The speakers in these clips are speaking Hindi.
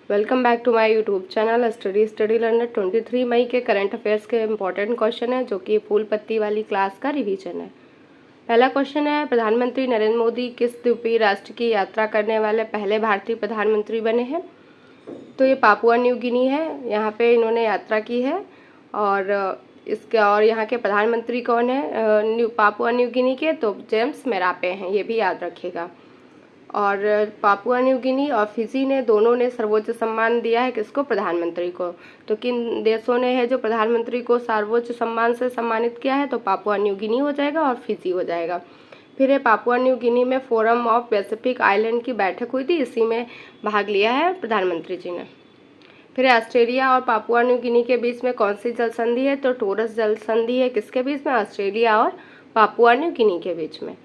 Welcome back to my YouTube channel study learner. 23 मई के करंट अफेयर्स के इंपॉर्टेंट क्वेश्चन है, जो कि फूल पत्ती वाली क्लास का रिवीजन है। पहला क्वेश्चन है, प्रधानमंत्री नरेंद्र मोदी किस द्वीपीय राष्ट्र की यात्रा करने वाले पहले भारतीय प्रधानमंत्री बने हैं? तो ये पापुआ न्यू गिनी है, यहाँ पे इन्होंने यात्रा की है। और यहाँ के प्रधानमंत्री कौन है पापुआ न्यू गिनी के? तो जेम्स मेरापे हैं, ये भी याद रखिएगा। और पापुआ न्यू गिनी और फिजी ने दोनों ने सर्वोच्च सम्मान दिया है किसको? प्रधानमंत्री को। तो किन देशों ने है जो प्रधानमंत्री को सर्वोच्च सम्मान से सम्मानित किया है? तो पापुआ न्यू गिनी हो जाएगा और फिजी हो जाएगा। फिर पापुआ न्यू गिनी में फोरम ऑफ पैसिफिक आइलैंड की बैठक हुई थी, इसी में भाग लिया है प्रधानमंत्री जी ने। फिर ऑस्ट्रेलिया और पापुआ न्यू गिनी के बीच में कौन सी जल संधि है? तो टोरस जल संधि है, किसके बीच में? ऑस्ट्रेलिया और पापुआ न्यू गिनी के बीच में।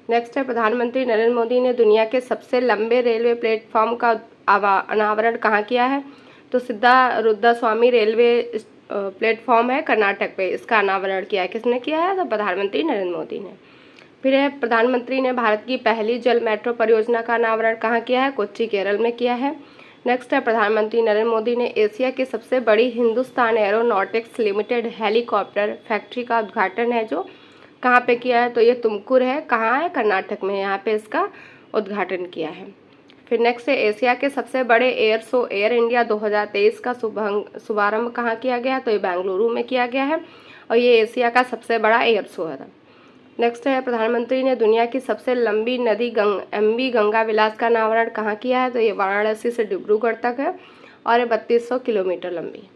नेक्स्ट है, प्रधानमंत्री नरेंद्र मोदी ने दुनिया के सबसे लंबे रेलवे प्लेटफॉर्म का अनावरण कहाँ किया है? तो सिद्धारुद्रस्वामी रेलवे प्लेटफॉर्म है कर्नाटक पे, इसका अनावरण किया है। किसने किया है? तो प्रधानमंत्री नरेंद्र मोदी ने। फिर है, प्रधानमंत्री ने भारत की पहली जल मेट्रो परियोजना का अनावरण कहाँ किया है? कोच्चि केरल में किया है। नेक्स्ट है, प्रधानमंत्री नरेंद्र मोदी ने एशिया की सबसे बड़ी Hindustan aeronautics limited helicopter factory का उद्घाटन है जो कहाँ पे किया है? तो ये तुमकुर है, कहाँ है? कर्नाटक में, यहाँ पे इसका उद्घाटन किया है। फिर नेक्स्ट है, एशिया के सबसे बड़े एयर शो एयर इंडिया 2023 का शुभारंभ कहाँ किया गया? तो ये बेंगलुरु में किया गया है और ये एशिया का सबसे बड़ा एयर शो है। नेक्स्ट है, प्रधानमंत्री ने दुनिया की सबसे लंबी नदी एमवी गंगा विलास का अनावरण कहाँ किया है? तो ये वाराणसी से डिब्रूगढ़ तक है और ये 3200 किलोमीटर लंबी।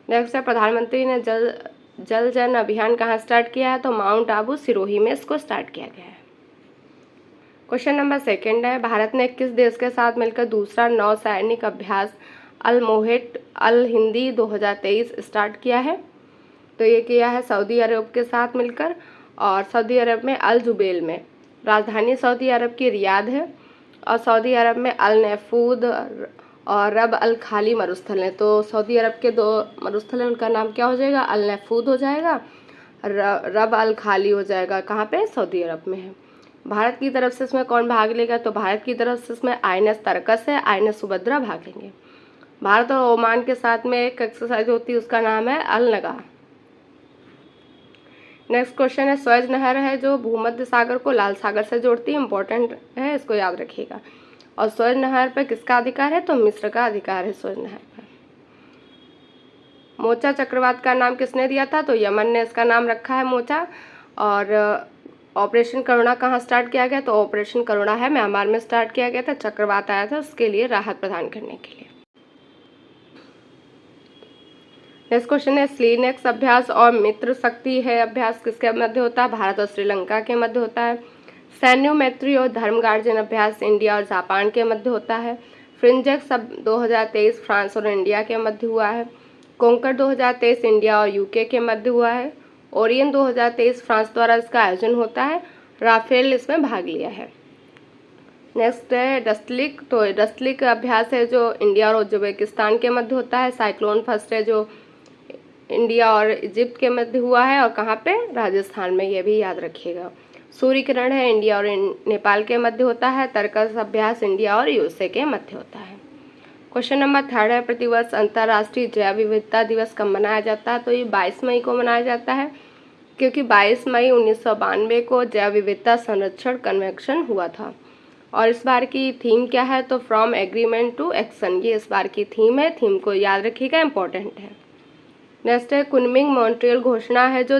नेक्स्ट है, प्रधानमंत्री ने जल जन अभियान कहाँ स्टार्ट किया है? तो माउंट आबू सिरोही में इसको स्टार्ट किया गया है। क्वेश्चन नंबर 2 है, भारत ने किस देश के साथ मिलकर दूसरा नौसैनिक अभ्यास अल मोहेट अल हिंदी 2023 स्टार्ट किया है? तो ये किया है सऊदी अरब के साथ मिलकर, और सऊदी अरब में अल जुबैल में। राजधानी सऊदी अरब की रियाद है और सऊदी अरब में अल नफूद और रब अल खाली मरुस्थल है। तो सऊदी अरब के 2 मरुस्थल हैं, उनका नाम क्या हो जाएगा? अल नफूद हो जाएगा, रब अल खाली हो जाएगा। कहाँ पे? सऊदी अरब में है। भारत की तरफ से इसमें कौन भाग लेगा? तो भारत की तरफ से इसमें आईएनएस तरकस है, आईएनएस सुभद्रा भाग लेंगे। भारत और ओमान के साथ में एक एक्सरसाइज होती है, उसका नाम है अल नगा। नेक्स्ट क्वेश्चन है, स्वेज नहर है जो भूमध्य सागर को लाल सागर से जोड़ती है, इंपॉर्टेंट है, इसको याद रखिएगा। और स्वेज नहर पर किसका अधिकार है? तो मिस्र का अधिकार है स्वेज नहर पर। मोचा चक्रवात का नाम किसने दिया था? तो यमन ने इसका नाम रखा है मोचा। और ऑपरेशन करुणा कहाँ स्टार्ट किया गया? तो ऑपरेशन करुणा है म्यांमार में स्टार्ट किया गया था, चक्रवात आया था उसके लिए राहत प्रदान करने के लिए। नेक्स्ट क्वेश्चन है, स्लीनेक्स अभ्यास और मित्र शक्ति है अभ्यास किसके मध्य होता है? भारत और श्रीलंका के मध्य होता है। सैन्य मैत्री और धर्मगार्जन अभ्यास इंडिया और जापान के मध्य होता है। फ्रिंजेक्स 2023 फ्रांस और इंडिया के मध्य हुआ है। कोंकण 2023 इंडिया और यूके के मध्य हुआ है। ओरियन 2023 फ्रांस द्वारा इसका आयोजन होता है, राफेल इसमें भाग लिया है। नेक्स्ट है डस्टलिक, तो डस्टलिक अभ्यास है जो इंडिया और उज्बेकिस्तान के मध्य होता है। साइक्लोन फर्स्ट है जो इंडिया और इजिप्ट के मध्य हुआ है और कहाँ पे? राजस्थान में, ये भी याद रखिएगा। सूर्य किरण है इंडिया और नेपाल के मध्य होता है। तर्कस अभ्यास इंडिया और यूएसए के मध्य होता है। क्वेश्चन नंबर 3 है, प्रतिवर्ष अंतर्राष्ट्रीय जैव विविधता दिवस कब मनाया जाता है? तो ये 22 मई को मनाया जाता है, क्योंकि 22 मई 1992 को जैव विविधता संरक्षण कन्वेंशन हुआ था। और इस बार की थीम क्या है? तो फ्रॉम एग्रीमेंट टू एक्शन, ये इस बार की थीम है, थीम को याद रखिएगा, इंपॉर्टेंट है। नेक्स्ट है, कुनमिंग मॉन्ट्रियल घोषणा है जो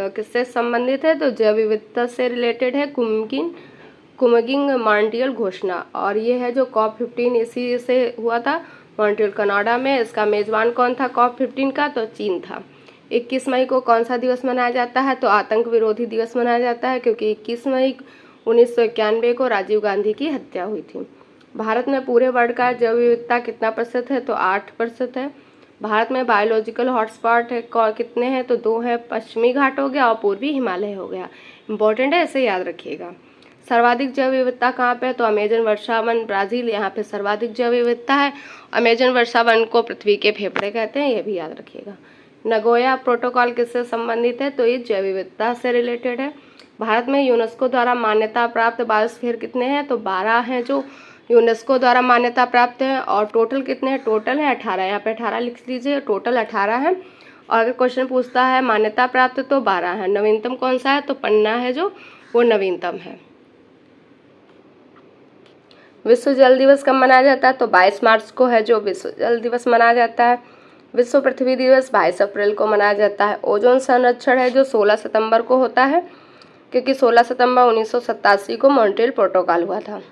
किससे संबंधित है? तो जैव विविधता से रिलेटेड है, कुनमिंग मॉन्ट्रियल घोषणा। और ये है जो COP15 इसी से हुआ था मॉन्ट्रियल कनाडा में। इसका मेजबान कौन था COP15 का? तो चीन था। 21 मई को कौन सा दिवस मनाया जाता है? तो आतंक विरोधी दिवस मनाया जाता है, क्योंकि 21 मई 1991 को राजीव गांधी की हत्या हुई थी। भारत में पूरे वर्ल्ड का जैव विविधता कितना % है? तो 8% है। भारत में बायोलॉजिकल हॉटस्पॉट है कितने हैं? तो 2 हैं, पश्चिमी घाट हो गया और पूर्वी हिमालय हो गया, इंपॉर्टेंट है, इसे याद रखिएगा। सर्वाधिक जैव विविधता कहाँ पे है? तो अमेजन वर्षा वन ब्राज़ील, यहाँ पे सर्वाधिक जैव विविधता है। अमेजन वर्षा वन को पृथ्वी के फेफड़े कहते हैं, ये भी याद रखिएगा। नगोया प्रोटोकॉल किससे संबंधित है? तो ये जैव विविधता से रिलेटेड है। भारत में यूनेस्को द्वारा मान्यता प्राप्त बायोस्फीयर कितने हैं? तो 12 हैं जो यूनेस्को द्वारा मान्यता प्राप्त है। और टोटल कितने हैं? टोटल है 18, यहाँ पे 18 लिख लीजिए, टोटल 18 है। और अगर क्वेश्चन पूछता है मान्यता प्राप्त तो 12 है। नवीनतम कौन सा है? तो पन्ना है जो वो नवीनतम है। विश्व जल दिवस कब मनाया जाता है? तो 22 मार्च को है जो विश्व जल दिवस मनाया जाता है। विश्व पृथ्वी दिवस 22 अप्रैल को मनाया जाता है। ओजोन संरक्षण है जो 16 सितंबर को होता है, क्योंकि 16 सितंबर 1987 को मॉन्ट्रियल प्रोटोकॉल हुआ था।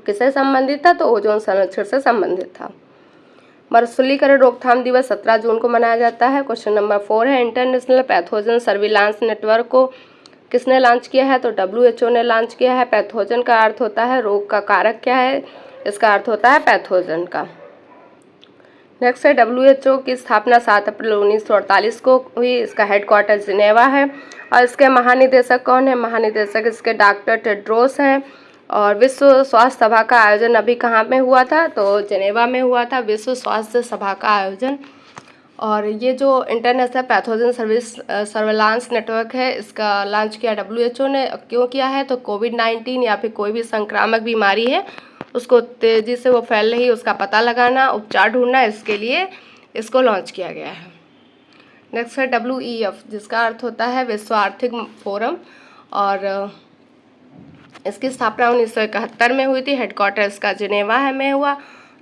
किससे संबंधित था? तो ओजोन संरक्षण से संबंधित था। मरुस्थलीकरण रोकथाम दिवस 17 जून को मनाया जाता है। क्वेश्चन नंबर 4 है, इंटरनेशनल पैथोजन सर्विलांस नेटवर्क को किसने लॉन्च किया है? तो WHO ने लॉन्च किया है। पैथोजन का अर्थ होता है रोग का कारक क्या है? इसका अर्थ होता है पैथोजन का। नेक्स्ट है, WHO की स्थापना 7 अप्रैल 1948 को हुई। इसका हेडक्वार्टर जिनेवा है। और इसके महानिदेशक कौन है? महानिदेशक इसके डॉक्टर टेड्रोस हैं। और विश्व स्वास्थ्य सभा का आयोजन अभी कहाँ में हुआ था? तो जिनेवा में हुआ था विश्व स्वास्थ्य सभा का आयोजन। और ये जो इंटरनेशनल पैथोजन सर्विलांस नेटवर्क है, इसका लॉन्च किया WHO ने। क्यों किया है? तो कोविड-19 या फिर कोई भी संक्रामक बीमारी है उसको तेज़ी से वो फैल रही है उसका पता लगाना, उपचार ढूंढना, इसके लिए इसको लॉन्च किया गया है। नेक्स्ट है WEF, जिसका अर्थ होता है विश्व आर्थिक फोरम। और इसकी स्थापना 1971 में हुई थी। हेडक्वार्टर इसका जिनेवा है में हुआ।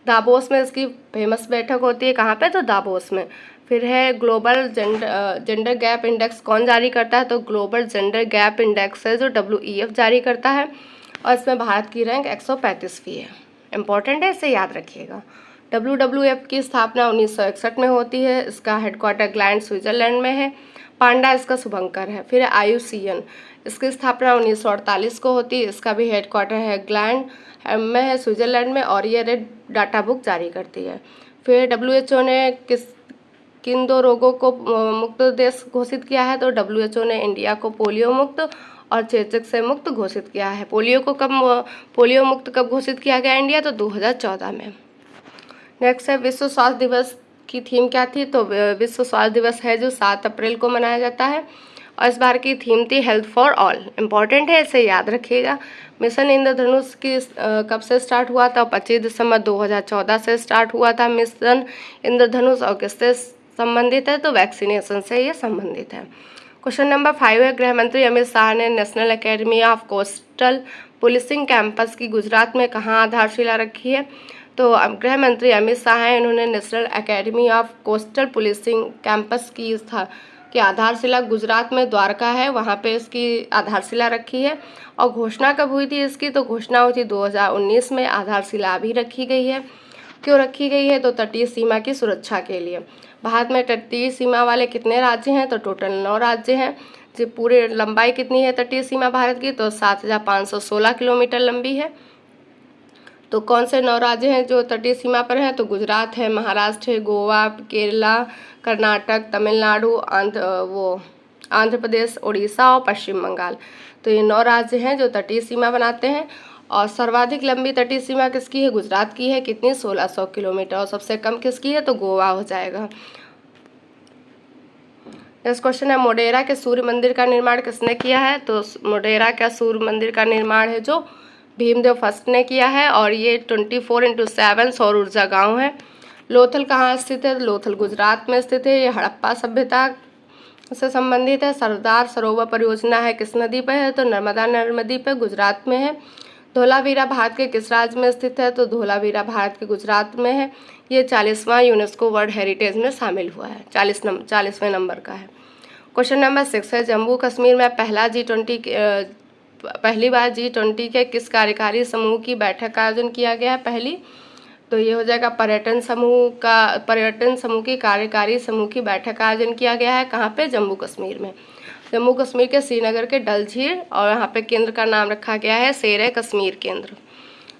दावोस में इसकी फेमस बैठक होती है। कहाँ पे? तो दावोस में। फिर है ग्लोबल जेंडर गैप इंडेक्स कौन जारी करता है? तो ग्लोबल जेंडर गैप इंडेक्स है जो WEF जारी करता है। और इसमें भारत की रैंक 135वीं है। इम्पॉर्टेंट है, इसे याद रखिएगा। WWF की स्थापना 1961 में होती है। इसका हेडक्वार्टर ग्लैंड स्विट्जरलैंड में है। पांडा इसका शुभंकर है। फिर IUCN, इसकी स्थापना 1948 को होती है। इसका भी हेडक्वार्टर है ग्लैंड में है स्विट्जरलैंड में। और ये रेड डाटा बुक जारी करती है। फिर WHO ने किन 2 रोगों को मुक्त देश घोषित किया है? तो WHO ने इंडिया को पोलियो मुक्त और चेचक से मुक्त घोषित किया है। पोलियो मुक्त कब घोषित किया गया इंडिया? तो 2014 में। नेक्स्ट है, विश्व स्वास्थ्य दिवस की थीम क्या थी? तो विश्व स्वास्थ्य दिवस है जो 7 अप्रैल को मनाया जाता है। और इस बार की थीम थी हेल्थ फॉर ऑल। इम्पॉर्टेंट है, इसे याद रखिएगा। मिशन इंद्रधनुष की कब से स्टार्ट हुआ था? 25 दिसंबर 2014 से स्टार्ट हुआ था मिशन इंद्रधनुष। और किससे संबंधित है? तो वैक्सीनेशन से ये संबंधित है। क्वेश्चन नंबर 5 है, गृह मंत्री अमित शाह ने national academy of coastal policing campus की गुजरात में कहाँ आधारशिला रखी है? तो गृह मंत्री अमित शाह हैं, इन्होंने national academy of coastal policing campus की आधारशिला गुजरात में द्वारका है, वहाँ पे इसकी आधारशिला रखी है। और घोषणा कब हुई थी इसकी? तो घोषणा हुई थी 2019 में। आधारशिला अभी रखी गई है। क्यों रखी गई है? तो तटीय सीमा की सुरक्षा के लिए। भारत में तटीय सीमा वाले कितने राज्य हैं? तो टोटल 9 राज्य हैं। जो पूरे लंबाई कितनी है तटीय सीमा भारत की? तो 7516 किलोमीटर लंबी है। तो कौन से 9 राज्य हैं जो तटीय सीमा पर हैं? तो गुजरात है, महाराष्ट्र है, गोवा, केरला, कर्नाटक, तमिलनाडु, आंध्र प्रदेश, उड़ीसा और पश्चिम बंगाल। तो ये 9 राज्य हैं जो तटीय सीमा बनाते हैं। और सर्वाधिक लंबी तटीय सीमा किसकी है? गुजरात की है। कितनी? 1600 किलोमीटर। और सबसे कम किसकी है? तो गोवा हो जाएगा। नेक्स्ट क्वेश्चन है, मोढेरा के सूर्य मंदिर का निर्माण किसने किया है? तो मोढेरा का सूर्य मंदिर का निर्माण है जो भीमदेव फर्स्ट ने किया है। और ये 24x7 सौर ऊर्जा गाँव है। लोथल कहाँ स्थित है? लोथल गुजरात में स्थित है। ये हड़प्पा सभ्यता से संबंधित है। सरदार सरोवर परियोजना है किस नदी पर है? तो नर्मदा नदी पर, गुजरात में है। धोलावीरा भारत के किस राज्य में स्थित है? तो धोलावीरा भारत के गुजरात में है। ये 40वां यूनेस्को वर्ल्ड हेरिटेज में शामिल हुआ है। 40वें नंबर का है। क्वेश्चन नंबर 6 है, जम्मू कश्मीर में पहली बार G20 के किस कार्यकारी समूह की बैठक का आयोजन किया गया है? पहली, तो ये हो जाएगा पर्यटन समूह की कार्यकारी समूह की बैठक का आयोजन किया गया है। कहाँ पे? जम्मू कश्मीर में। जम्मू कश्मीर के श्रीनगर के डल झील। और यहाँ पे केंद्र का नाम रखा गया है शेर कश्मीर केंद्र।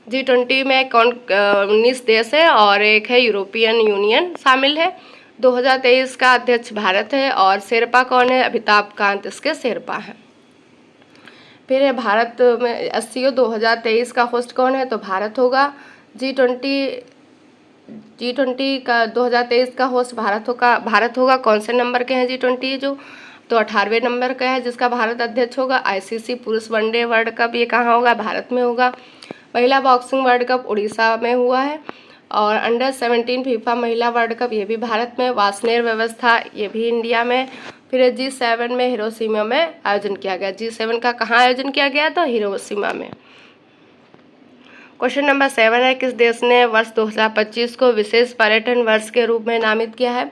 G20 में 19 देश है और एक है यूरोपियन यूनियन शामिल है। 2023 का अध्यक्ष भारत है। और शेरपा कौन है? अमिताभ कांत इसके शेरपा हैं। फिर है भारत में SCO 2023 का होस्ट कौन है? तो भारत होगा। G20 का 2023 का होस्ट भारत होगा। कौन से नंबर के हैं G20 जो? तो 18वें नंबर का है जिसका भारत अध्यक्ष होगा। ICC पुरुष वनडे वर्ल्ड कप ये कहाँ होगा? भारत में होगा। महिला बॉक्सिंग वर्ल्ड कप उड़ीसा में हुआ है। और अंडर 17 फीफा महिला वर्ल्ड कप ये भी भारत में। वासनेर व्यवस्था ये भी इंडिया में। फिर G7 में हिरोशिमा में आयोजन किया गया। G7 का कहाँ आयोजन किया गया? तो हिरोशिमा में। क्वेश्चन नंबर 7 है, किस देश ने वर्ष 2025 को विशेष पर्यटन वर्ष के रूप में नामित किया है?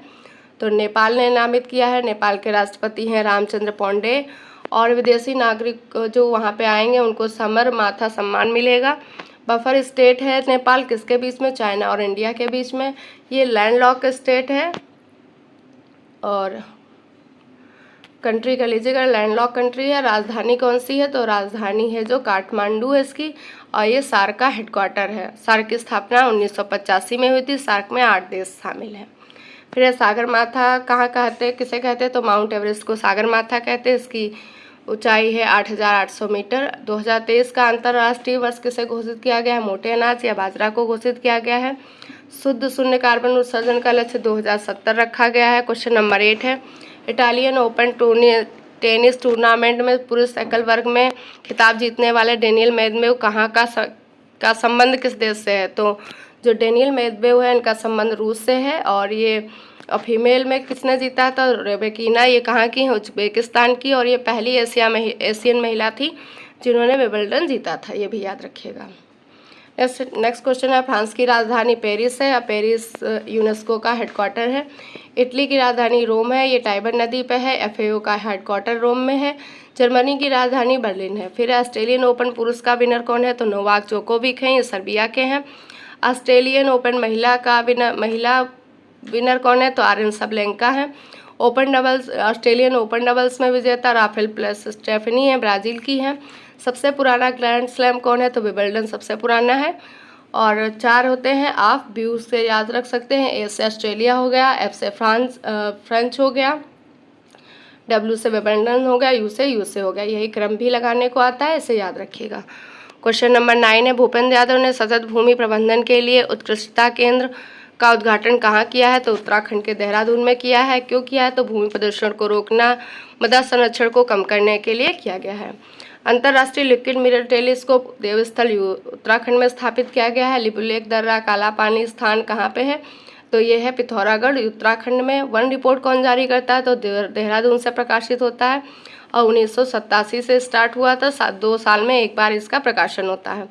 तो नेपाल ने नामित किया है। नेपाल के राष्ट्रपति हैं रामचंद्र पौंडे। और विदेशी नागरिक जो वहाँ पे आएंगे उनको समर माथा सम्मान मिलेगा। बफर स्टेट है नेपाल, किसके बीच में? चाइना और इंडिया के बीच में। ये लैंडलॉक स्टेट है। और कंट्री का लीजिएगा, लैंडलॉक कंट्री है। राजधानी कौन सी है? तो राजधानी है जो काठमांडू है इसकी। और ये सार्क का हेडक्वार्टर है। सार्क की स्थापना 1985 में हुई थी। सार्क में 8 देश शामिल हैं। फिर सागर माथा कहाँ कहते हैं, किसे कहते हैं? तो माउंट एवरेस्ट को सागर माथा कहते हैं। इसकी ऊंचाई है 8,800 मीटर। 2023 का अंतर्राष्ट्रीय वर्ष किसे घोषित किया गया है? मोटे अनाज या बाजरा को घोषित किया गया है। शुद्ध शून्य कार्बन उत्सर्जन का लक्ष्य 2070 रखा गया है। क्वेश्चन नंबर 8 है, इटालियन ओपन टेनिस टूर्नामेंट में पुरुष एकल वर्ग में खिताब जीतने वाले डेनियल मेदवेदेव कहाँ का संबंध किस देश से है? तो जो डेनियल मेदवेदेव है इनका संबंध रूस से है। और ये फीमेल में किसने जीता था? रेबेकिना। ये कहाँ की है? उज्बेकिस्तान की। और ये पहली एशियन महिला थी जिन्होंने विंबलडन जीता था, ये भी याद रखिएगा। नेक्स्ट क्वेश्चन है, फ्रांस की राजधानी पेरिस है। पेरिस यूनेस्को का हेडक्वार्टर है। इटली की राजधानी रोम है। ये टाइबर नदी पे है। FAO का हेडक्वार्टर रोम में है। जर्मनी की राजधानी बर्लिन है। फिर ऑस्ट्रेलियन ओपन पुरुष का विनर कौन है? तो नोवाक जोकोविक हैं, ये सर्बिया के हैं। ऑस्ट्रेलियन ओपन महिला विनर कौन है? तो आर्यन सबलेंका है। Open doubles Australian open doubles में विजेता राफेल प्लस स्टेफनी है, ब्राज़ील की हैं। सबसे पुराना ग्रैंड स्लैम कौन है? तो विंबलडन सबसे पुराना है। और 4 होते हैं आप व्यू से याद रख सकते हैं। A से ऑस्ट्रेलिया हो गया, F से फ्रेंच हो गया, W से विंबलडन हो गया, U से हो गया। यही क्रम भी लगाने को आता है, इसे याद रखिएगा। क्वेश्चन नंबर 9 है, भूपेंद्र यादव ने सतत भूमि प्रबंधन के लिए उत्कृष्टता केंद्र का उद्घाटन कहाँ किया है? तो उत्तराखंड के देहरादून में किया है। क्यों किया है? तो भूमि प्रदूषण को रोकना, मृदा संरक्षण को कम करने के लिए किया गया है। अंतर्राष्ट्रीय लिक्विड मिरर टेलीस्कोप देवस्थल उत्तराखंड में स्थापित किया गया है। लिपुलेख दर्रा काला पानी स्थान कहाँ पे है? तो ये है पिथौरागढ़ उत्तराखंड में। वन रिपोर्ट कौन जारी करता है? तो देहरादून से प्रकाशित होता है। और 1987 से स्टार्ट हुआ था। 2 साल में एक बार इसका प्रकाशन होता है।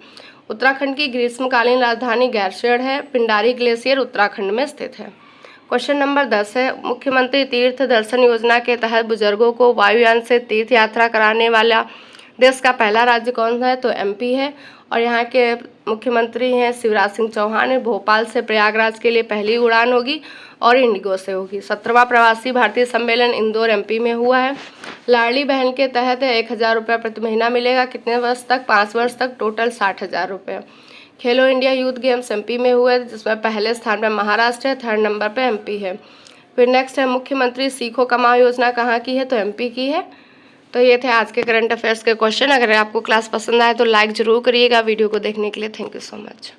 उत्तराखंड की ग्रीष्मकालीन राजधानी गैरसैंण है। पिंडारी ग्लेशियर उत्तराखंड में स्थित है। क्वेश्चन नंबर 10 है, मुख्यमंत्री तीर्थ दर्शन योजना के तहत बुजुर्गों को वायुयान से तीर्थ यात्रा कराने वाला देश का पहला राज्य कौन है? तो MP है। और यहाँ के मुख्यमंत्री हैं शिवराज सिंह चौहान। भोपाल से प्रयागराज के लिए पहली उड़ान होगी और इंडिगो से होगी। 17वां प्रवासी भारतीय सम्मेलन इंदौर MP में हुआ है। लाडली बहन के तहत 1,000 रुपये प्रति महीना मिलेगा। कितने वर्ष तक? 5 वर्ष तक। टोटल 60,000 रुपये। खेलो इंडिया यूथ गेम्स MP में हुए, जिसमें पहले स्थान पर महाराष्ट्र है, 3rd नंबर पर MP है। फिर नेक्स्ट है, मुख्यमंत्री सीखो कमाओ योजना कहाँ की है? तो MP की है। तो ये थे आज के करंट अफेयर्स के क्वेश्चन। अगर आपको क्लास पसंद आए तो लाइक ज़रूर करिएगा। वीडियो को देखने के लिए थैंक यू सो मच।